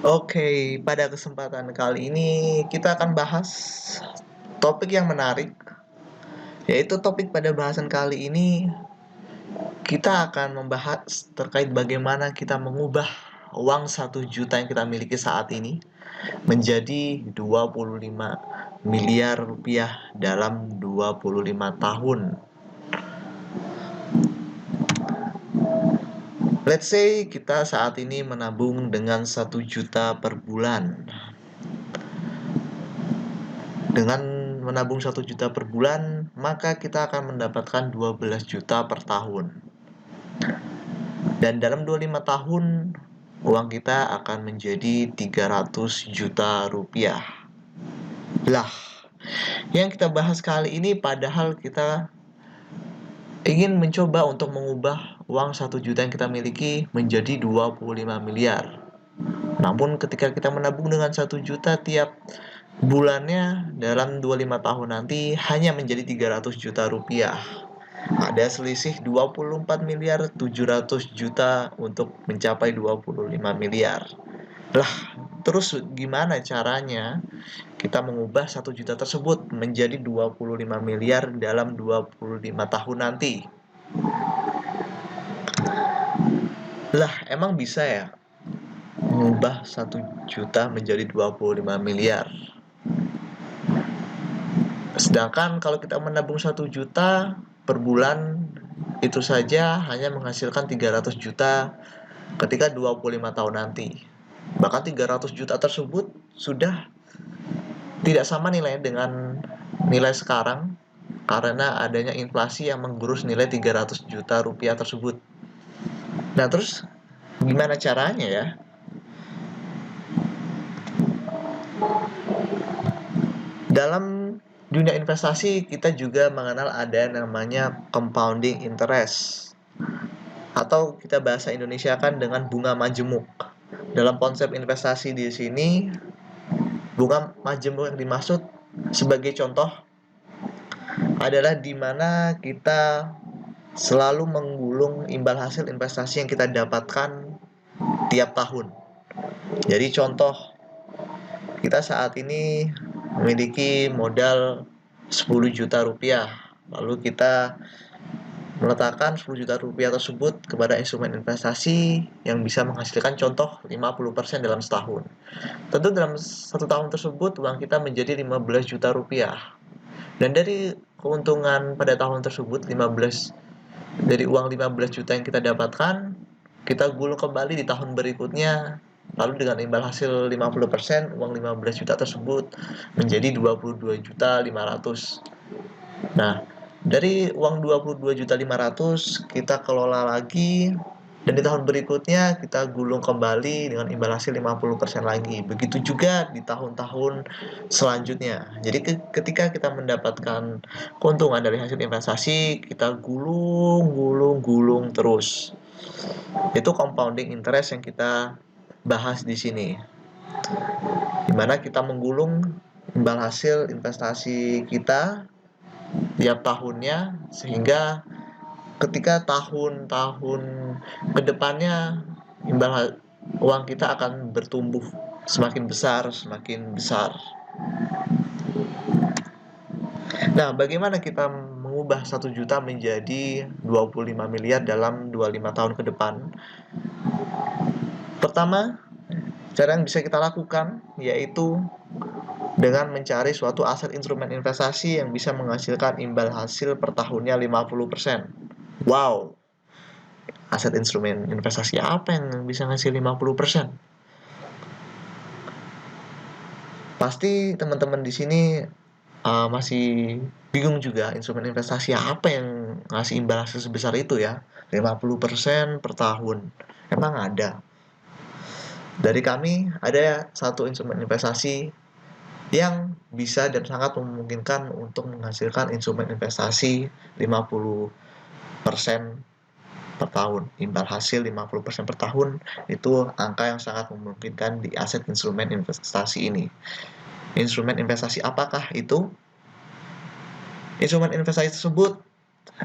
Oke, pada kesempatan kali ini kita akan bahas topik yang menarik, yaitu topik pada bahasan kali ini kita akan membahas terkait bagaimana kita mengubah uang 1 juta yang kita miliki saat ini menjadi 25 miliar rupiah dalam 25 tahun. Let's say kita saat ini menabung dengan 1 juta per bulan. Dengan menabung 1 juta per bulan, maka kita akan mendapatkan 12 juta per tahun. Dan dalam 25 tahun, uang kita akan menjadi 300 juta rupiah. Lah, yang kita bahas kali ini padahal kita ingin mencoba untuk mengubah uang 1 juta yang kita miliki menjadi 25 miliar. Namun ketika kita menabung dengan 1 juta tiap bulannya dalam 25 tahun nanti hanya menjadi 300 juta rupiah. Ada selisih 24 miliar 700 juta untuk mencapai 25 miliar. Lah, terus gimana caranya kita mengubah 1 juta tersebut menjadi 25 miliar dalam 25 tahun nanti? Lah, emang bisa ya mengubah 1 juta menjadi 25 miliar? Sedangkan kalau kita menabung 1 juta per bulan itu saja hanya menghasilkan 300 juta ketika 25 tahun nanti. Bahkan 300 juta tersebut sudah tidak sama nilainya dengan nilai sekarang karena adanya inflasi yang menggerus nilai 300 juta rupiah tersebut. Nah, terus gimana caranya ya? Dalam dunia investasi kita juga mengenal ada namanya compounding interest atau kita bahasa Indonesia kan dengan bunga majemuk. Dalam konsep investasi di sini, bunga majemuk yang dimaksud sebagai contoh adalah di mana kita selalu menggulung imbal hasil investasi yang kita dapatkan tiap tahun. Jadi contoh, kita saat ini memiliki modal 10 juta rupiah. Lalu kita meletakkan 10 juta rupiah tersebut kepada instrumen investasi yang bisa menghasilkan contoh 50% dalam setahun. Tentu dalam 1 tahun tersebut uang kita menjadi 15 juta rupiah. Dan dari keuntungan pada tahun tersebut dari uang 15 juta yang kita dapatkan, kita gulung kembali di tahun berikutnya. Lalu dengan imbal hasil 50%, uang 15 juta tersebut menjadi 22 juta 500. Nah, dari uang 22 juta 500 kita kelola lagi dan di tahun berikutnya kita gulung kembali dengan imbal hasil 50% lagi. Begitu juga di tahun-tahun selanjutnya. Jadi ketika kita mendapatkan keuntungan dari hasil investasi, kita gulung terus. Itu compounding interest yang kita bahas di sini. Dimana kita menggulung imbal hasil investasi kita tiap tahunnya sehingga ketika tahun-tahun kedepannya uang kita akan bertumbuh semakin besar. Nah, bagaimana kita mengubah 1 juta menjadi 25 miliar dalam 25 tahun ke depan? Pertama, cara yang bisa kita lakukan yaitu dengan mencari suatu aset instrumen investasi yang bisa menghasilkan imbal hasil per tahunnya 50%. Wow, aset instrumen investasi apa yang bisa ngasih 50%? Pasti teman-teman di sini masih bingung juga instrumen investasi apa yang ngasih imbal hasil sebesar itu ya, 50% per tahun. Emang ada? Dari kami ada satu instrumen investasi yang bisa dan sangat memungkinkan untuk menghasilkan instrumen investasi 50% per tahun. Imbal hasil 50% per tahun itu angka yang sangat memungkinkan di aset instrumen investasi ini. Instrumen investasi apakah itu? Instrumen investasi tersebut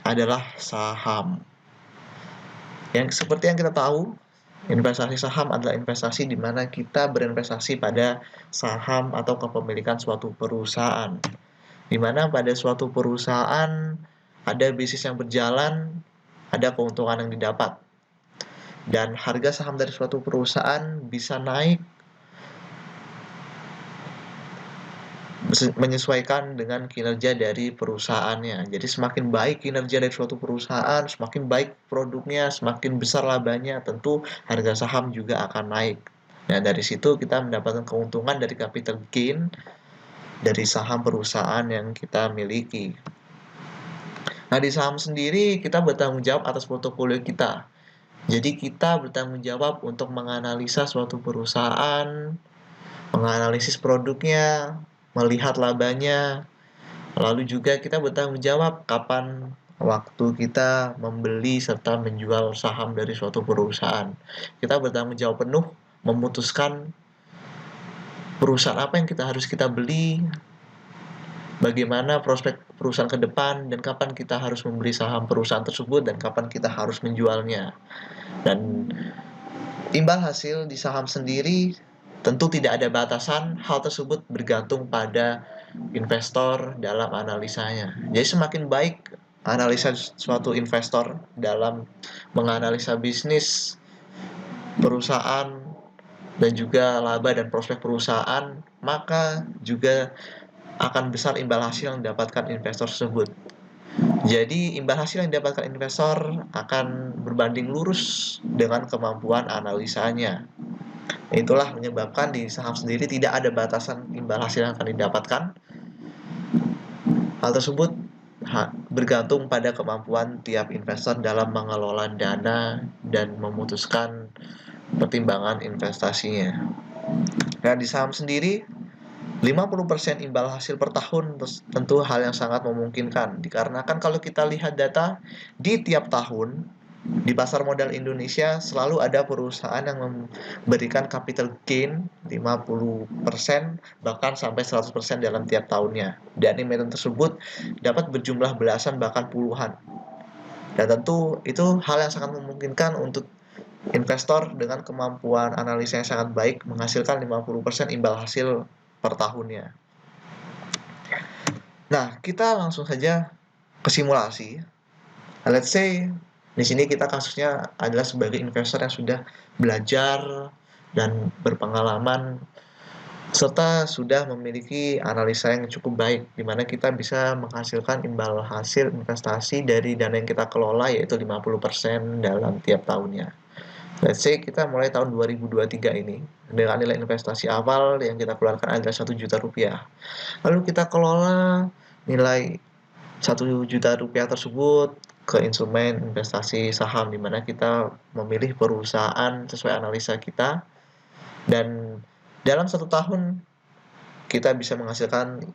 adalah saham. Yang seperti yang kita tahu, Investasi saham adalah investasi di mana kita berinvestasi pada saham atau kepemilikan suatu perusahaan. Di mana pada suatu perusahaan ada bisnis yang berjalan, ada keuntungan yang didapat. Dan harga saham dari suatu perusahaan bisa naik menyesuaikan dengan kinerja dari perusahaannya. Jadi semakin baik kinerja dari suatu perusahaan, semakin baik produknya, semakin besar labanya, tentu harga saham juga akan naik. Nah, dari situ kita mendapatkan keuntungan dari capital gain dari saham perusahaan yang kita miliki. Nah, di saham sendiri kita bertanggung jawab atas portofolio kita. Jadi kita bertanggung jawab untuk menganalisa suatu perusahaan, menganalisis produknya, melihat labanya, lalu juga kita bertanggung jawab kapan waktu kita membeli serta menjual saham dari suatu perusahaan. Kita bertanggung jawab penuh memutuskan perusahaan apa yang harus kita beli, bagaimana prospek perusahaan ke depan, dan kapan kita harus membeli saham perusahaan tersebut, dan kapan kita harus menjualnya. Dan imbal hasil di saham sendiri tentu tidak ada batasan, hal tersebut bergantung pada investor dalam analisanya. Jadi semakin baik analisa suatu investor dalam menganalisa bisnis perusahaan dan juga laba dan prospek perusahaan, maka juga akan besar imbal hasil yang didapatkan investor tersebut. Jadi imbal hasil yang didapatkan investor akan berbanding lurus dengan kemampuan analisanya. Itulah menyebabkan di saham sendiri tidak ada batasan imbal hasil yang akan didapatkan. Hal tersebut bergantung pada kemampuan tiap investor dalam mengelola dana dan memutuskan pertimbangan investasinya. Nah, di saham sendiri 50% imbal hasil per tahun tentu hal yang sangat memungkinkan, dikarenakan kalau kita lihat data di tiap tahun di pasar modal Indonesia selalu ada perusahaan yang memberikan capital gain 50% bahkan sampai 100% dalam tiap tahunnya. Dan emiten tersebut dapat berjumlah belasan bahkan puluhan. Dan tentu itu hal yang sangat memungkinkan untuk investor dengan kemampuan analisa yang sangat baik menghasilkan 50% imbal hasil per tahunnya. Nah, kita langsung saja ke simulasi. Let's say di sini kita kasusnya adalah sebagai investor yang sudah belajar dan berpengalaman serta sudah memiliki analisa yang cukup baik, di mana kita bisa menghasilkan imbal hasil investasi dari dana yang kita kelola yaitu 50% dalam tiap tahunnya. Let's say kita mulai tahun 2023 ini dengan nilai investasi awal yang kita keluarkan adalah 1 juta rupiah. Lalu kita kelola nilai 1 juta rupiah tersebut ke instrumen investasi saham, di mana kita memilih perusahaan sesuai analisa kita, dan dalam 1 tahun kita bisa menghasilkan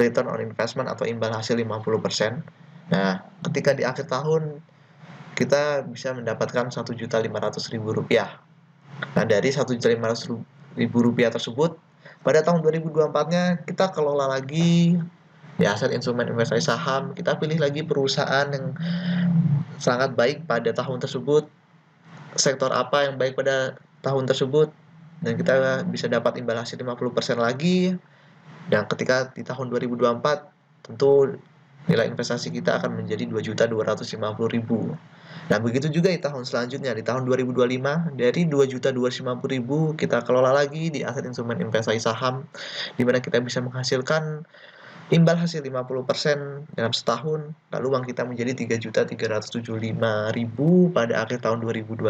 return on investment atau imbal hasil 50%. Nah, ketika di akhir tahun kita bisa mendapatkan 1.500.000 rupiah. Nah, dari 1.500.000 rupiah tersebut pada tahun 2024-nya kita kelola lagi di aset instrumen investasi saham, kita pilih lagi perusahaan yang sangat baik pada tahun tersebut, sektor apa yang baik pada tahun tersebut, dan kita bisa dapat imbal hasil 50% lagi. Dan ketika di tahun 2024 tentu nilai investasi kita akan menjadi 2.250.000. Nah, begitu juga di tahun selanjutnya, di tahun 2025, dari 2.250.000 kita kelola lagi di aset instrumen investasi saham, di mana kita bisa menghasilkan imbal hasil 50% dalam setahun, lalu uang kita menjadi 3.375.000 pada akhir tahun 2025.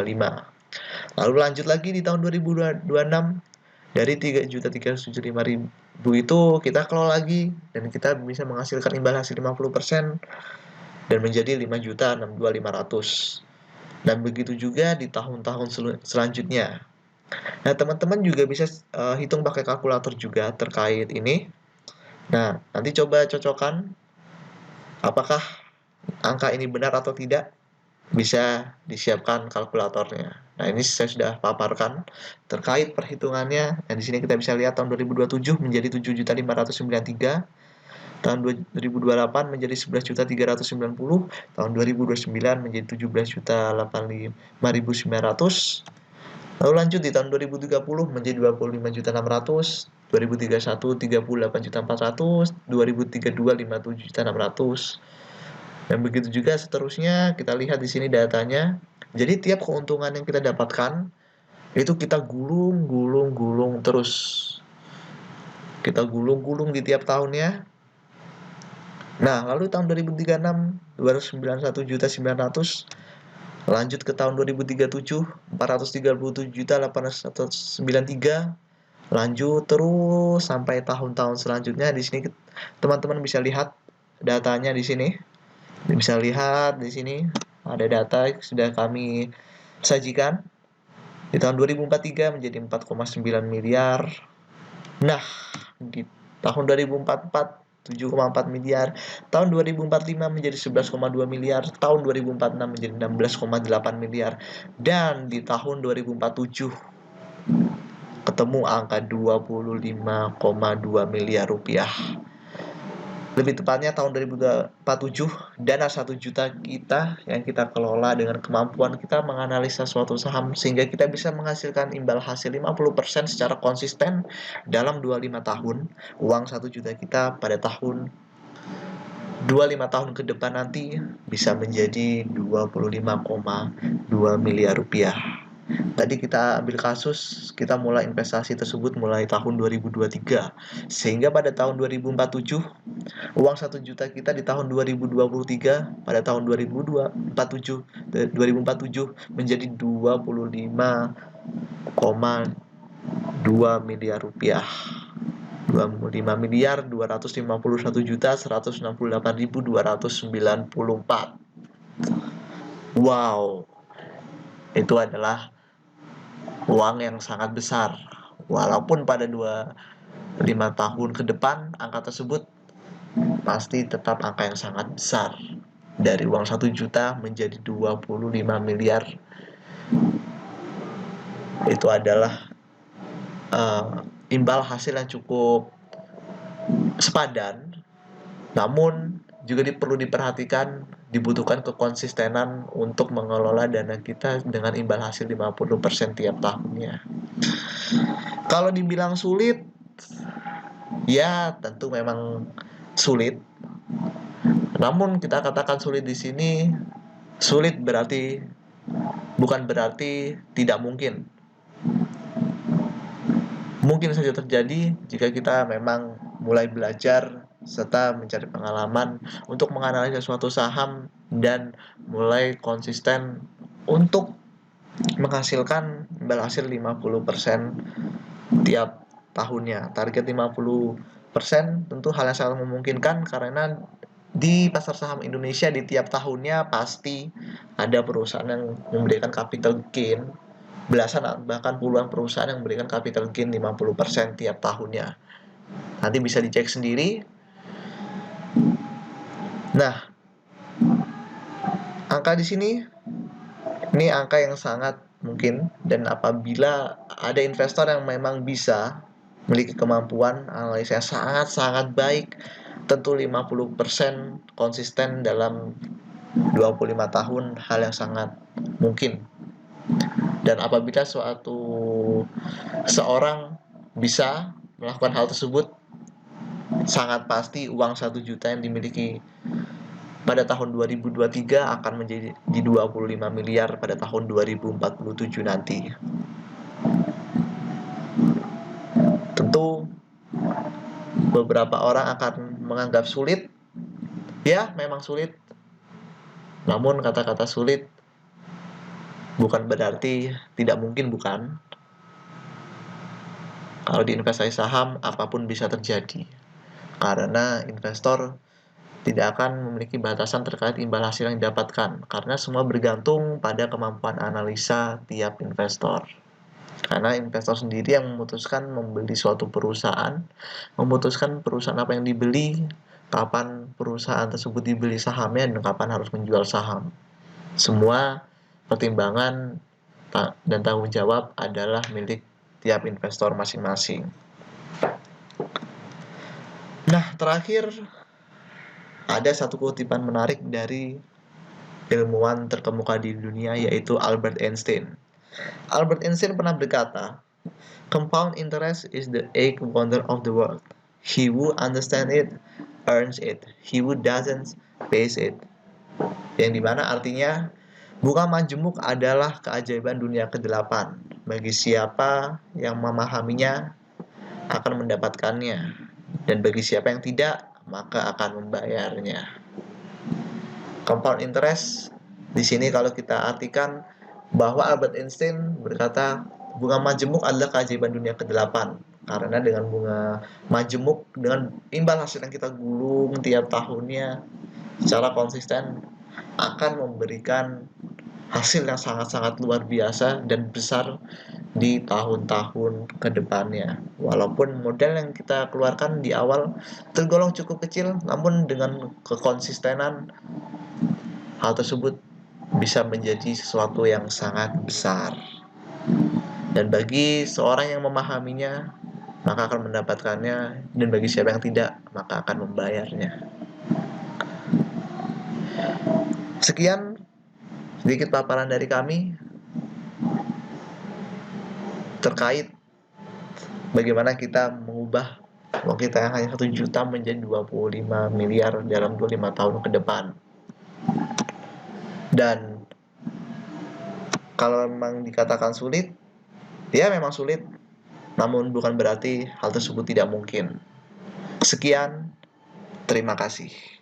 Lalu lanjut lagi di tahun 2026, dari 3.375.000 itu kita kelola lagi, dan kita bisa menghasilkan imbal hasil 50% dan menjadi 5.062.500. Dan begitu juga di tahun-tahun selanjutnya. Nah, teman-teman juga bisa hitung pakai kalkulator juga terkait ini. Nah, nanti coba cocokkan apakah angka ini benar atau tidak, bisa disiapkan kalkulatornya. Nah, ini saya sudah paparkan terkait perhitungannya. Nah, di sini kita bisa lihat tahun 2027 menjadi 7.593, tahun 2028 menjadi 11.390, tahun 2029 menjadi 17.085.900, Lalu lanjut di tahun 2030 menjadi 25.600.000, 2031 38.400.000, 2032 57.600.000. Dan begitu juga seterusnya, kita lihat di sini datanya. Jadi tiap keuntungan yang kita dapatkan itu kita gulung terus. Kita gulung di tiap tahunnya. Nah, lalu tahun 2036 291.900.000, lanjut ke tahun 2037 437.893, lanjut terus sampai tahun-tahun selanjutnya. Di sini teman-teman bisa lihat datanya di sini. Bisa lihat di sini ada data yang sudah kami sajikan. Di tahun 2043 menjadi 4,9 miliar. Nah, di tahun 2044 7,4 miliar, tahun 2045 menjadi 11,2 miliar, tahun 2046 menjadi 16,8 miliar, dan di tahun 2047 ketemu angka 25,2 miliar rupiah. Lebih tepatnya tahun 2047, dana 1 juta kita yang kita kelola dengan kemampuan kita menganalisa suatu saham sehingga kita bisa menghasilkan imbal hasil 50% secara konsisten dalam 25 tahun. Uang 1 juta kita pada tahun 25 tahun ke depan nanti bisa menjadi 25,2 miliar rupiah. Tadi kita ambil kasus, kita mulai investasi tersebut mulai tahun 2023. Sehingga pada tahun 2047, uang 1 juta kita di tahun 2023, pada tahun 2047 menjadi 25,2 miliar rupiah. 25.251.168.294. Wow, itu adalah uang yang sangat besar. Walaupun pada 5 tahun ke depan angka tersebut pasti tetap angka yang sangat besar. Dari uang 1 juta menjadi 25 miliar. Itu adalah imbal hasil yang cukup sepadan, namun juga perlu diperhatikan, dibutuhkan kekonsistenan untuk mengelola dana kita dengan imbal hasil 50% tiap tahunnya. Kalau dibilang sulit, ya tentu memang sulit. Namun kita katakan sulit di sini, sulit bukan berarti tidak mungkin. Mungkin saja terjadi jika kita memang mulai belajar serta mencari pengalaman untuk menganalisa suatu saham dan mulai konsisten untuk menghasilkan imbal hasil 50% tiap tahunnya. Target 50% tentu hal yang sangat memungkinkan karena di pasar saham Indonesia di tiap tahunnya pasti ada perusahaan yang memberikan capital gain, belasan bahkan puluhan perusahaan yang memberikan capital gain 50% tiap tahunnya. Nanti bisa dicek sendiri. Nah, angka di sini ini angka yang sangat mungkin, dan apabila ada investor yang memang bisa memiliki kemampuan analisa yang sangat-sangat baik, tentu 50% konsisten dalam 25 tahun hal yang sangat mungkin. Dan apabila seorang bisa melakukan hal tersebut, sangat pasti uang 1 juta yang dimiliki pada tahun 2023 akan menjadi di 25 miliar pada tahun 2047 nanti. Tentu beberapa orang akan menganggap sulit. Ya, memang sulit. Namun kata-kata sulit bukan berarti tidak mungkin, bukan? Kalau di investasi saham, apapun bisa terjadi. Karena investor tidak akan memiliki batasan terkait imbal hasil yang didapatkan. Karena semua bergantung pada kemampuan analisa tiap investor. Karena investor sendiri yang memutuskan membeli suatu perusahaan, memutuskan perusahaan apa yang dibeli, kapan perusahaan tersebut dibeli sahamnya, dan kapan harus menjual saham. Semua pertimbangan dan tanggung jawab adalah milik tiap investor masing-masing. Nah, terakhir ada satu kutipan menarik dari ilmuwan terkemuka di dunia, yaitu Albert Einstein. Albert Einstein pernah berkata, "Compound interest is the eighth wonder of the world. He who understands it earns it. He who doesn't pays it." Yang dimana artinya bunga majemuk adalah keajaiban dunia ke-8. Bagi siapa yang memahaminya akan mendapatkannya, dan bagi siapa yang tidak maka akan membayarnya. Compound interest di sini kalau kita artikan bahwa Albert Einstein berkata bunga majemuk adalah keajaiban dunia ke-8 karena dengan bunga majemuk dengan imbal hasil yang kita gulung tiap tahunnya secara konsisten akan memberikan hasil yang sangat-sangat luar biasa dan besar di tahun-tahun ke depannya. Walaupun modal yang kita keluarkan di awal tergolong cukup kecil, namun dengan kekonsistenan hal tersebut bisa menjadi sesuatu yang sangat besar. Dan bagi seorang yang memahaminya, maka akan mendapatkannya, dan bagi siapa yang tidak, maka akan membayarnya. Sekian sedikit paparan dari kami terkait bagaimana kita mengubah uang kita yang hanya 1 juta menjadi 25 miliar dalam 25 tahun ke depan. Dan kalau memang dikatakan sulit, ya memang sulit, namun bukan berarti hal tersebut tidak mungkin. Sekian, terima kasih.